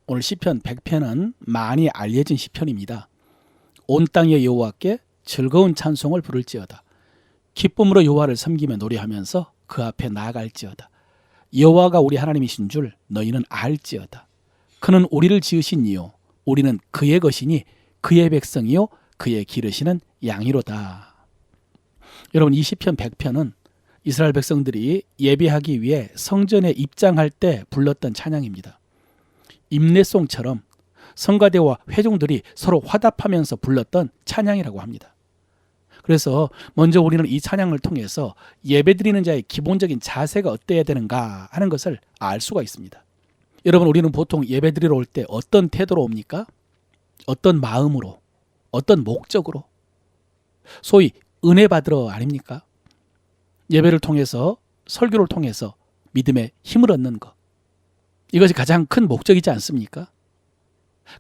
오늘 시편 100편은 많이 알려진 시편입니다. 온 땅의 여호와께 즐거운 찬송을 부를지어다. 기쁨으로 여호와를 섬기며 노래하면서 그 앞에 나아갈지어다. 여호와가 우리 하나님이신 줄 너희는 알지어다. 그는 우리를 지으신 이요 우리는 그의 것이니 그의 백성이요 그의 기르시는 양이로다. 여러분, 이 시편 100편은 이스라엘 백성들이 예배하기 위해 성전에 입장할 때 불렀던 찬양입니다. 임내송처럼 성가대와 회중들이 서로 화답하면서 불렀던 찬양이라고 합니다. 그래서 먼저 우리는 이 찬양을 통해서 예배드리는 자의 기본적인 자세가 어때야 되는가 하는 것을 알 수가 있습니다. 여러분, 우리는 보통 예배드리러 올 때 어떤 태도로 옵니까? 어떤 마음으로, 어떤 목적으로? 소위 은혜 받으러 아닙니까? 예배를 통해서, 설교를 통해서 믿음의 힘을 얻는 것, 이것이 가장 큰 목적이지 않습니까?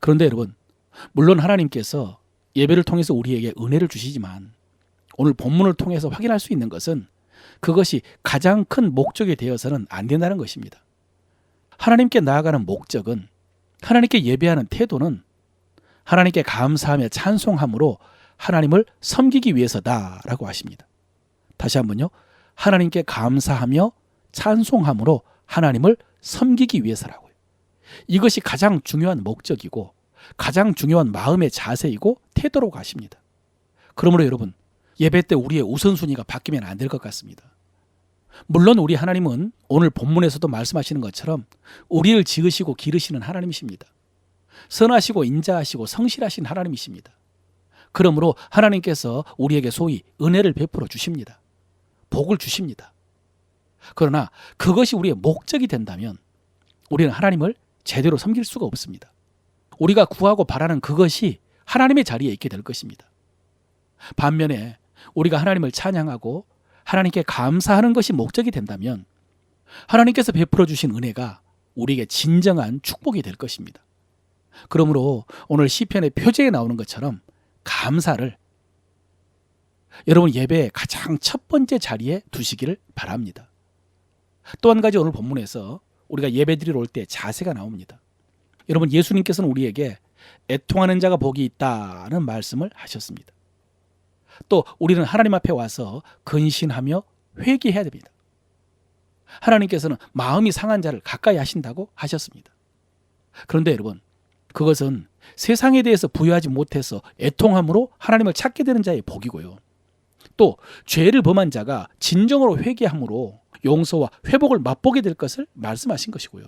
그런데 여러분, 물론 하나님께서 예배를 통해서 우리에게 은혜를 주시지만 오늘 본문을 통해서 확인할 수 있는 것은 그것이 가장 큰 목적이 되어서는 안 된다는 것입니다. 하나님께 나아가는 목적은, 하나님께 예배하는 태도는 하나님께 감사하며 찬송함으로 하나님을 섬기기 위해서다라고 하십니다. 다시 한번요. 하나님께 감사하며 찬송함으로 하나님을 섬기기 위해서라고요. 이것이 가장 중요한 목적이고 가장 중요한 마음의 자세이고 태도라고 하십니다. 그러므로 여러분, 예배 때 우리의 우선순위가 바뀌면 안 될 것 같습니다. 물론 우리 하나님은 오늘 본문에서도 말씀하시는 것처럼 우리를 지으시고 기르시는 하나님이십니다. 선하시고 인자하시고 성실하신 하나님이십니다. 그러므로 하나님께서 우리에게 소위 은혜를 베풀어 주십니다. 복을 주십니다. 그러나 그것이 우리의 목적이 된다면 우리는 하나님을 제대로 섬길 수가 없습니다. 우리가 구하고 바라는 그것이 하나님의 자리에 있게 될 것입니다. 반면에 우리가 하나님을 찬양하고 하나님께 감사하는 것이 목적이 된다면 하나님께서 베풀어 주신 은혜가 우리에게 진정한 축복이 될 것입니다. 그러므로 오늘 시편의 표제에 나오는 것처럼 감사를 여러분 예배의 가장 첫 번째 자리에 두시기를 바랍니다. 또 한 가지 오늘 본문에서 우리가 예배드리러 올 때 자세가 나옵니다. 여러분, 예수님께서는 우리에게 애통하는 자가 복이 있다는 말씀을 하셨습니다. 또 우리는 하나님 앞에 와서 근신하며 회개해야 됩니다. 하나님께서는 마음이 상한 자를 가까이 하신다고 하셨습니다. 그런데 여러분, 그것은 세상에 대해서 부여하지 못해서 애통함으로 하나님을 찾게 되는 자의 복이고요. 또 죄를 범한 자가 진정으로 회개함으로 용서와 회복을 맛보게 될 것을 말씀하신 것이고요.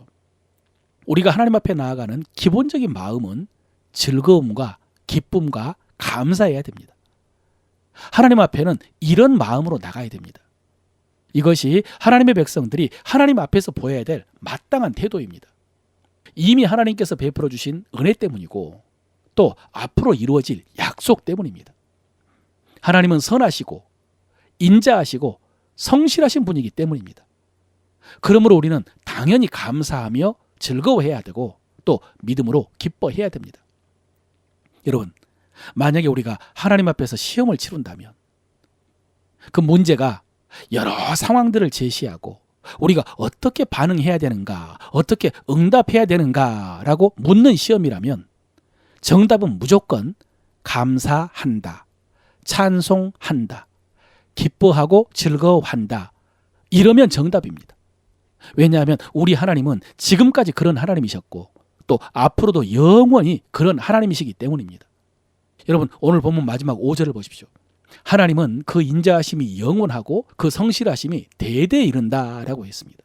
우리가 하나님 앞에 나아가는 기본적인 마음은 즐거움과 기쁨과 감사해야 됩니다. 하나님 앞에는 이런 마음으로 나가야 됩니다. 이것이 하나님의 백성들이 하나님 앞에서 보여야 될 마땅한 태도입니다. 이미 하나님께서 베풀어 주신 은혜 때문이고 또 앞으로 이루어질 약속 때문입니다. 하나님은 선하시고 인자하시고 성실하신 분이기 때문입니다. 그러므로 우리는 당연히 감사하며 즐거워해야 되고 또 믿음으로 기뻐해야 됩니다. 여러분, 만약에 우리가 하나님 앞에서 시험을 치른다면 그 문제가 여러 상황들을 제시하고 우리가 어떻게 반응해야 되는가, 어떻게 응답해야 되는가라고 묻는 시험이라면 정답은 무조건 감사한다, 찬송한다, 기뻐하고 즐거워한다, 이러면 정답입니다. 왜냐하면 우리 하나님은 지금까지 그런 하나님이셨고 또 앞으로도 영원히 그런 하나님이시기 때문입니다. 여러분, 오늘 본문 마지막 5절을 보십시오. 하나님은 그 인자하심이 영원하고 그 성실하심이 대대에 이른다라고 했습니다.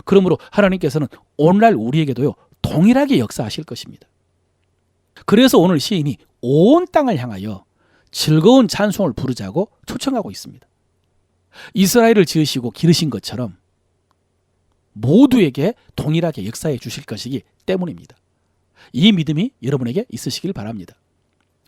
그러므로 하나님께서는 오늘날 우리에게도요 동일하게 역사하실 것입니다. 그래서 오늘 시인이 온 땅을 향하여 즐거운 찬송을 부르자고 초청하고 있습니다. 이스라엘을 지으시고 기르신 것처럼 모두에게 동일하게 역사해 주실 것이기 때문입니다. 이 믿음이 여러분에게 있으시길 바랍니다.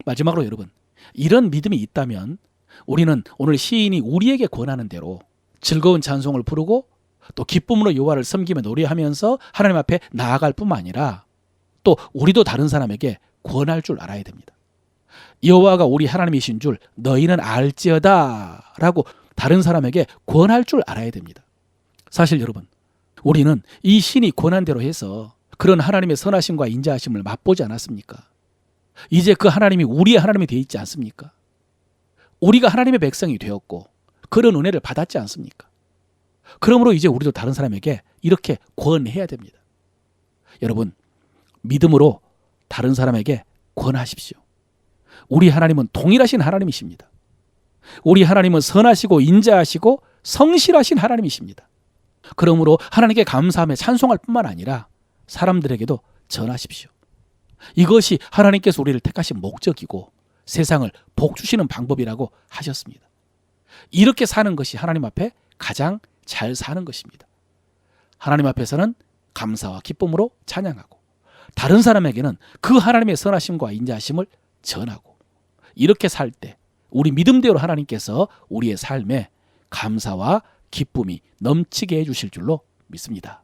마지막으로 여러분, 이런 믿음이 있다면 우리는 오늘 시인이 우리에게 권하는 대로 즐거운 찬송을 부르고 또 기쁨으로 여호와를 섬기며 노래하면서 하나님 앞에 나아갈 뿐만 아니라 또 우리도 다른 사람에게 권할 줄 알아야 됩니다. 여호와가 우리 하나님이신 줄 너희는 알지어다 라고 다른 사람에게 권할 줄 알아야 됩니다. 사실 여러분, 우리는 이 신이 권한 대로 해서 그런 하나님의 선하심과 인자하심을 맛보지 않았습니까? 이제 그 하나님이 우리의 하나님이 되어 있지 않습니까? 우리가 하나님의 백성이 되었고 그런 은혜를 받았지 않습니까? 그러므로 이제 우리도 다른 사람에게 이렇게 권해야 됩니다. 여러분, 믿음으로 다른 사람에게 권하십시오. 우리 하나님은 동일하신 하나님이십니다. 우리 하나님은 선하시고 인자하시고 성실하신 하나님이십니다. 그러므로 하나님께 감사하며 찬송할 뿐만 아니라 사람들에게도 전하십시오. 이것이 하나님께서 우리를 택하신 목적이고 세상을 복주시는 방법이라고 하셨습니다. 이렇게 사는 것이 하나님 앞에 가장 잘 사는 것입니다. 하나님 앞에서는 감사와 기쁨으로 찬양하고 다른 사람에게는 그 하나님의 선하심과 인자하심을 전하고 이렇게 살 때 우리 믿음대로 하나님께서 우리의 삶에 감사와 기쁨이 넘치게 해주실 줄로 믿습니다.